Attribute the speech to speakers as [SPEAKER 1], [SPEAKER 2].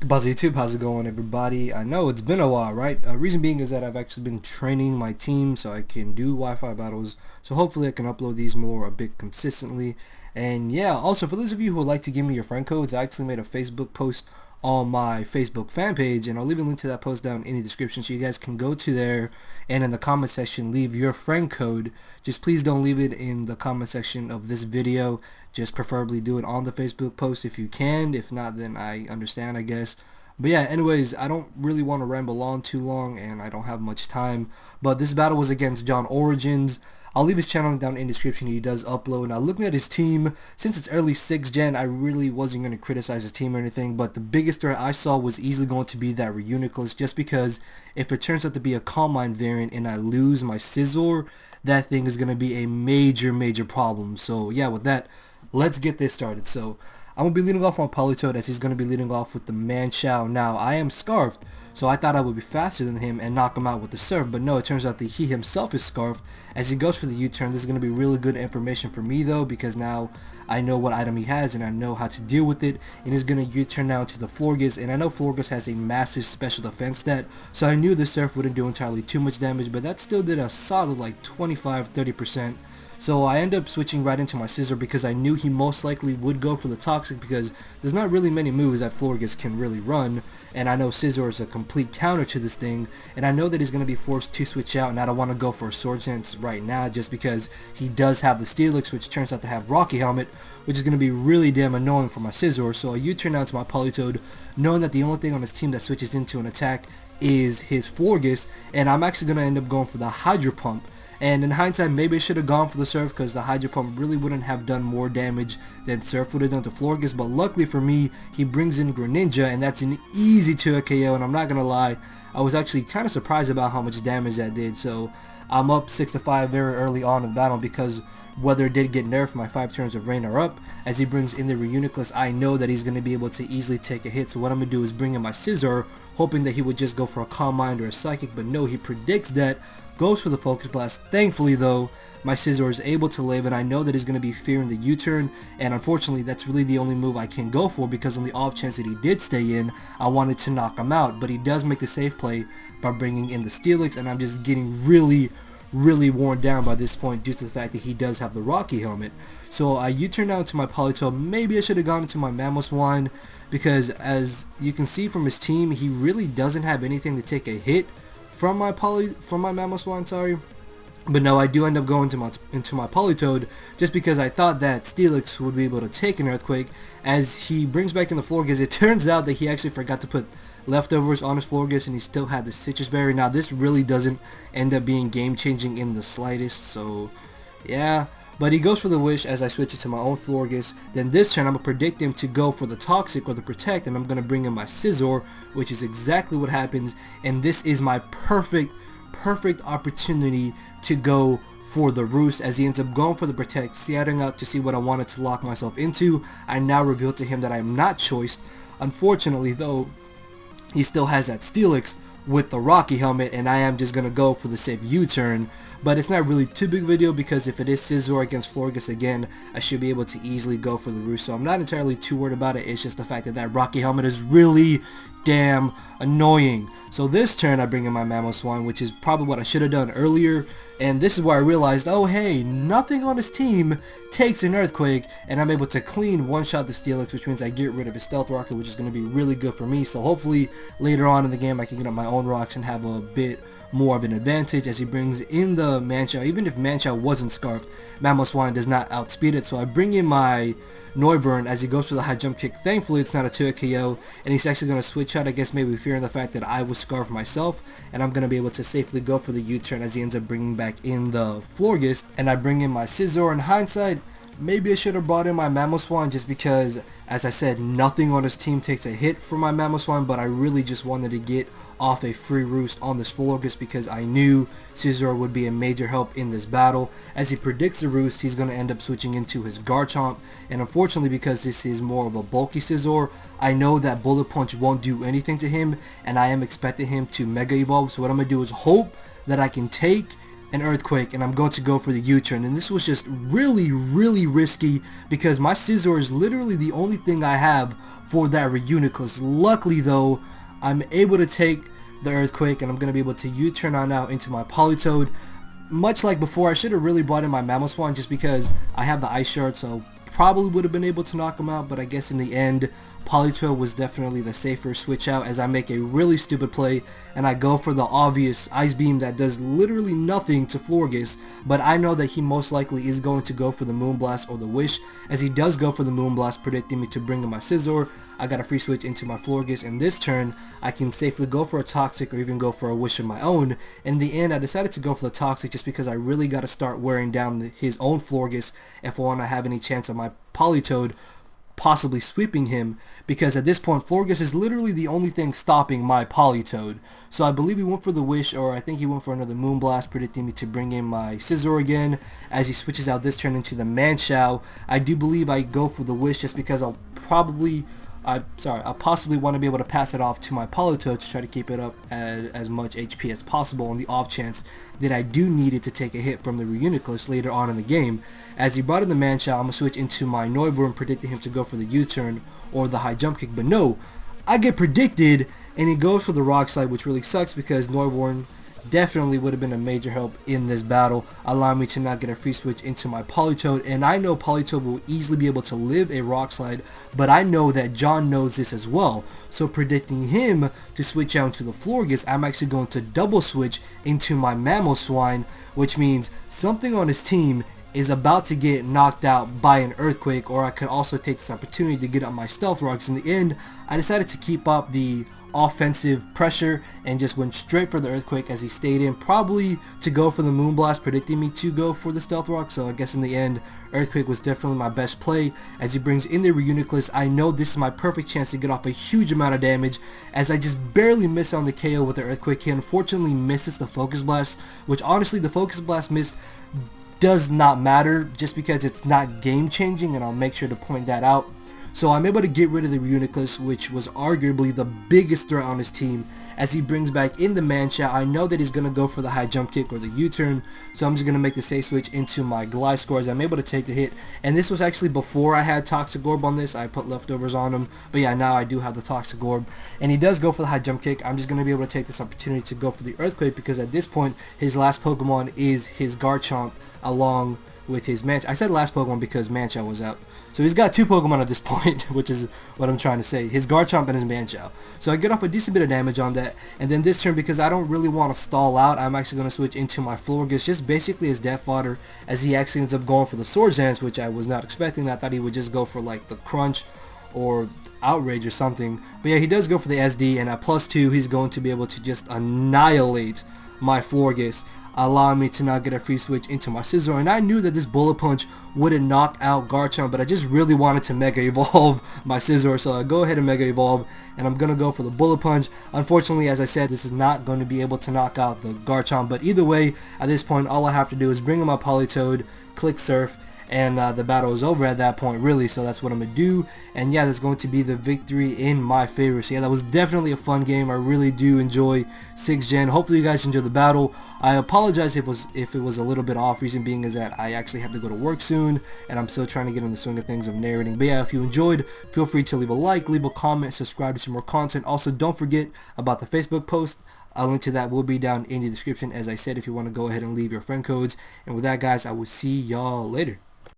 [SPEAKER 1] Buzz YouTube, how's it going, everybody? I know it's been a while, right? Reason being is that I've actually been training my team so I can do Wi-Fi battles. So hopefully I can upload these more a bit consistently. And yeah, also for those of you who would like to give me your friend codes, I actually made a Facebook post on my Facebook fan page, and I'll leave a link to that post down in the description so you guys can go to there and in the comment section leave your friend code. Just please don't leave it in the comment section of this video. Just preferably do it on the Facebook post if you can. If not, then I understand, I guess. But yeah, anyways, I don't really want to ramble on too long and I don't have much time. But this battle was against JohnOrigins. I'll leave his channel down in the description. He does upload. Now looking at his team, since it's early 6th gen, I really wasn't going to criticize his team or anything. But the biggest threat I saw was easily going to be that Reuniclus, just because if it turns out to be a Calm Mind variant and I lose my Scizor, that thing is going to be a major problem. So yeah, with that, let's get this started. So I'm going to be leading off on Politoed, as he's going to be leading off with the Manchow. Now, I am Scarfed, so I thought I would be faster than him and knock him out with the Surf, but no, it turns out that he himself is Scarfed. As he goes for the U-turn, this is going to be really good information for me, though, because now I know what item he has and I know how to deal with it, and he's going to U-turn now to the Florges, and I know Florges has a massive special defense stat, so I knew the Surf wouldn't do entirely too much damage, but that still did a solid like 25-30%. So I end up switching right into my Scizor because I knew he most likely would go for the Toxic, because there's not really many moves that Florges can really run, and I know Scizor is a complete counter to this thing, and I know that he's going to be forced to switch out, and I don't want to go for a Swords Dance right now just because he does have the Steelix, which turns out to have Rocky Helmet, which is going to be really damn annoying for my Scizor. So I U-turn out to my Politoed, knowing that the only thing on his team that switches into an attack is his Florges, and I'm actually going to end up going for the Hydro Pump. And in hindsight, maybe I should have gone for the Surf, because the Hydro Pump really wouldn't have done more damage than Surf would have done to Florges. But luckily for me, he brings in Greninja, and that's an easy 2 KO. And I'm not going to lie, I was actually kind of surprised about how much damage that did. So I'm up 6-5 very early on in the battle, because weather did get nerfed. My 5 turns of rain are up. As he brings in the Reuniclus, I know that he's going to be able to easily take a hit. So what I'm going to do is bring in my Scizor, hoping that he would just go for a Calm Mind or a Psychic. But no, he predicts that, goes for the Focus Blast. Thankfully though, my Scizor is able to live, and I know that he's going to be fearing the U-turn, and unfortunately that's really the only move I can go for, because on the off chance that he did stay in, I wanted to knock him out. But he does make the safe play by bringing in the Steelix, and I'm just getting really worn down by this point due to the fact that he does have the Rocky Helmet. So I U-turn out to my Politoed. Maybe I should have gone into my Mamoswine, because as you can see from his team, he really doesn't have anything to take a hit from my Mamoswine, sorry. But no, I do end up going into my Politoed, just because I thought that Steelix would be able to take an Earthquake. As he brings back in the Florges, it turns out that he actually forgot to put leftovers on his Florges, and he still had the Citrus Berry. Now this really doesn't end up being game changing in the slightest, so yeah. But he goes for the Wish as I switch it to my own Florges. Then this turn I'm going to predict him to go for the Toxic or the Protect, and I'm going to bring in my Scizor, which is exactly what happens. And this is my perfect opportunity to go for the Roost, as he ends up going for the Protect, scattering out to see what I wanted to lock myself into. I now reveal to him that I am not choiced. Unfortunately though, he still has that Steelix with the Rocky Helmet, and I am just going to go for the safe U-turn. But it's not really too big of a deal, because if it is Scizor against Florges again, I should be able to easily go for the Roost. So I'm not entirely too worried about it. It's just the fact that that Rocky Helmet is really damn annoying. So this turn I bring in my Mamoswine, which is probably what I should have done earlier. And this is where I realized, oh hey, nothing on his team takes an Earthquake, and I'm able to clean one-shot the Steelix, which means I get rid of his Stealth Rocket, which is going to be really good for me. So hopefully later on in the game I can get up my own rocks and have a bit more of an advantage. As he brings in the Manchow, even if Manchow wasn't Scarfed, Mamoswine does not outspeed it. So I bring in my Noivern as he goes for the high jump kick. Thankfully it's not a 2 KO, and he's actually going to switch out, I guess maybe fearing the fact that I was Scarfed myself, and I'm going to be able to safely go for the U-turn as he ends up bringing back in the Florges. And I bring in my Scizor. In hindsight, maybe I should have brought in my Mamoswine, just because, as I said, nothing on his team takes a hit from my Mamoswine, but I really just wanted to get off a free Roost on this Florges, because I knew Scizor would be a major help in this battle. As he predicts the Roost, he's going to end up switching into his Garchomp, and unfortunately, because this is more of a bulky Scizor, I know that Bullet Punch won't do anything to him, and I am expecting him to Mega Evolve. So what I'm going to do is hope that I can take an earthquake, and I'm going to go for the U-turn. And this was just really risky because my scissor is literally the only thing I have for that Reuniclus. Luckily though, I'm able to take the earthquake, and I'm going to be able to U-turn on out into my Politoed. Much like before, I should have really brought in my Mamoswine just because I have the Ice Shard, so probably would have been able to knock him out, but I guess in the end, Politoed was definitely the safer switch out as I make a really stupid play and I go for the obvious Ice Beam that does literally nothing to Florges, but I know that he most likely is going to go for the Moonblast or the Wish, as he does go for the Moonblast, predicting me to bring in my Scizor. I got a free switch into my Florges, and this turn I can safely go for a Toxic or even go for a Wish of my own. In the end, I decided to go for the Toxic just because I really got to start wearing down his own Florges if I want to have any chance of my Politoed possibly sweeping him, because at this point Florges is literally the only thing stopping my Politoed. So I believe he went for the Wish, or I think he went for another Moonblast, predicting me to bring in my Scizor again as he switches out this turn into the Manchow. I do believe I go for the Wish just because I'll possibly want to be able to pass it off to my Politoed to try to keep it up as much HP as possible on the off chance that I do need it to take a hit from the Reuniclus later on in the game. As he brought in the Manchow, I'm going to switch into my Noivern, predicting him to go for the U-turn or the high jump kick, but no, I get predicted and he goes for the Rock Slide, which really sucks because Noivern definitely would have been a major help in this battle, allowing me to not get a free switch into my Politoed. And I know Politoed will easily be able to live a Rock Slide, but I know that John knows this as well. So predicting him to switch out to the Florges, I'm actually going to double switch into my Mamoswine, which means something on his team is about to get knocked out by an earthquake, or I could also take this opportunity to get up my Stealth Rocks. In the end, I decided to keep up the offensive pressure and just went straight for the earthquake as he stayed in, probably to go for the Moonblast, predicting me to go for the Stealth Rock. So I guess in the end, earthquake was definitely my best play as he brings in the Reuniclus. I know this is my perfect chance to get off a huge amount of damage as I just barely miss on the KO with the earthquake. He unfortunately misses the Focus Blast, which honestly the Focus Blast miss does not matter just because it's not game changing, and I'll make sure to point that out. So I'm able to get rid of the Reuniclus, which was arguably the biggest threat on his team. As he brings back in the Manchow, I know that he's going to go for the high jump kick or the U-turn, so I'm just going to make the safe switch into my Gliscor as I'm able to take the hit. And this was actually before I had Toxic Orb on this. I put leftovers on him, but yeah, now I do have the Toxic Orb. And he does go for the high jump kick. I'm just going to be able to take this opportunity to go for the Earthquake because at this point, his last Pokemon is his Garchomp along with his Manchow. I said last Pokemon because Manchow was out. So he's got two Pokemon at this point, which is what I'm trying to say. His Garchomp and his Manchow. So I get off a decent bit of damage on that. And then this turn, because I don't really want to stall out, I'm actually going to switch into my Florges, just basically as death fodder, as he actually ends up going for the Swords Dance, which I was not expecting. I thought he would just go for like the Crunch or Outrage or something. But yeah, he does go for the SD, and at +2, he's going to be able to just annihilate my Florges, allowing me to not get a free switch into my Scizor. And I knew that this Bullet Punch wouldn't knock out Garchomp, but I just really wanted to Mega Evolve my Scizor, so I go ahead and Mega Evolve, and I'm going to go for the Bullet Punch. Unfortunately, as I said, this is not going to be able to knock out the Garchomp, but either way, at this point, all I have to do is bring in my Politoed, click Surf, and the battle is over at that point, really. So that's what I'm going to do, and yeah, that's going to be the victory in my favor. So yeah, that was definitely a fun game. I really do enjoy 6th Gen. Hopefully you guys enjoyed the battle. I apologize if it was a little bit off, reason being is that I actually have to go to work soon, and I'm still trying to get in the swing of things of narrating. But yeah, if you enjoyed, feel free to leave a like, leave a comment, subscribe to some more content. Also, don't forget about the Facebook post. A link to that will be down in the description, as I said, if you want to go ahead and leave your friend codes. And with that, guys, I will see y'all later.